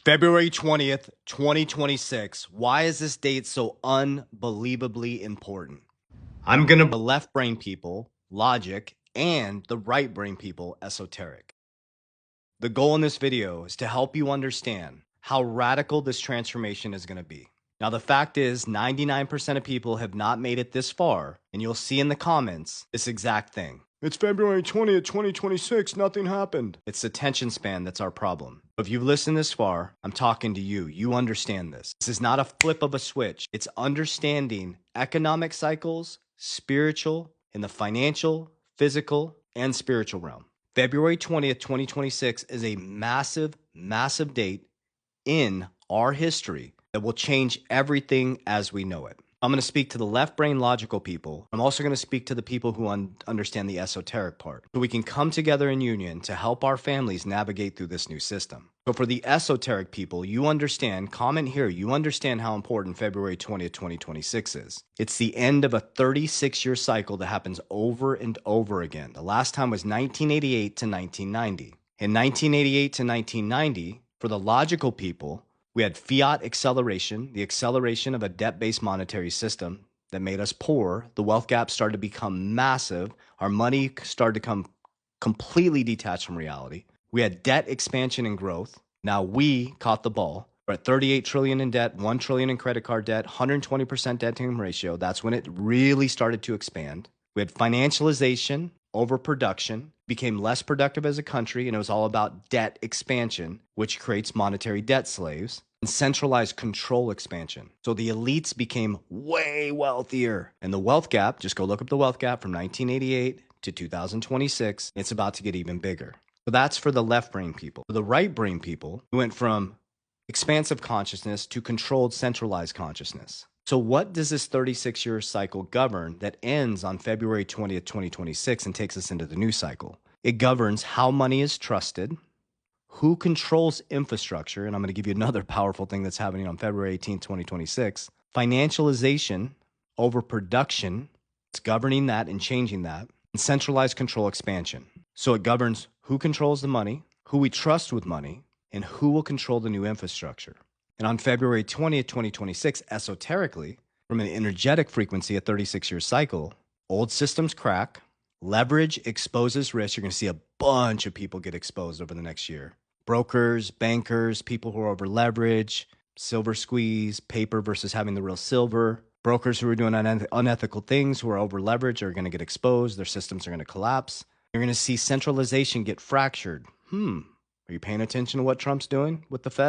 February 20th, 2026. Why is this date so unbelievably important? I'm going to the left brain people, logic, and the right brain people, esoteric. The goal in this video is to help you understand how radical this transformation is going to be. Now, the fact is 99% of people have not made it this far, and you'll see in the comments this exact thing. It's February 20th, 2026, nothing happened. It's the attention span that's our problem. If you've listened this far, I'm talking to you. You understand this. This is not a flip of a switch. It's understanding economic cycles, spiritual, in the financial, physical, and spiritual realm. February 20th, 2026 is a massive, massive date in our history that will change everything as we know it. I'm going to speak to the left brain logical people. I'm also going to speak to the people who understand the esoteric part, so we can come together in union to help our families navigate through this new system. So for the esoteric people, you understand, comment here, you understand how important February 20th, 2026 is. It's the end of a 36-year cycle that happens over and over again. The last time was 1988 to 1990. In 1988 to 1990, for the logical people, we had fiat acceleration, the acceleration of a debt-based monetary system that made us poor. The wealth gap started to become massive. Our money started to come completely detached from reality. We had debt expansion and growth. Now we caught the ball. We're at 38 trillion in debt, 1 trillion in credit card debt, 120% debt to income ratio. That's when it really started to expand. We had financialization, overproduction, became less productive as a country, and it was all about debt expansion, which creates monetary debt slaves, and centralized control expansion. So the elites became way wealthier. And the wealth gap, just go look up the wealth gap from 1988 to 2026, it's about to get even bigger. So that's for the left brain people. For the right brain people, we went from expansive consciousness to controlled centralized consciousness. So what does this 36-year cycle govern that ends on February 20th, 2026 and takes us into the new cycle? It governs how money is trusted, who controls infrastructure, and I'm going to give you another powerful thing that's happening on February 18th, 2026, financialization over production, it's governing that and changing that, and centralized control expansion. So it governs who controls the money, who we trust with money, and who will control the new infrastructure. And on February 20th, 2026, esoterically, from an energetic frequency, a 36-year cycle, old systems crack, leverage exposes risk. You're going to see a bunch of people get exposed over the next year. Brokers, bankers, people who are over leverage, silver squeeze, paper versus having the real silver. Brokers who are doing unethical things, who are over leverage, are going to get exposed. Their systems are going to collapse. You're going to see centralization get fractured. Are you paying attention to what Trump's doing with the Fed?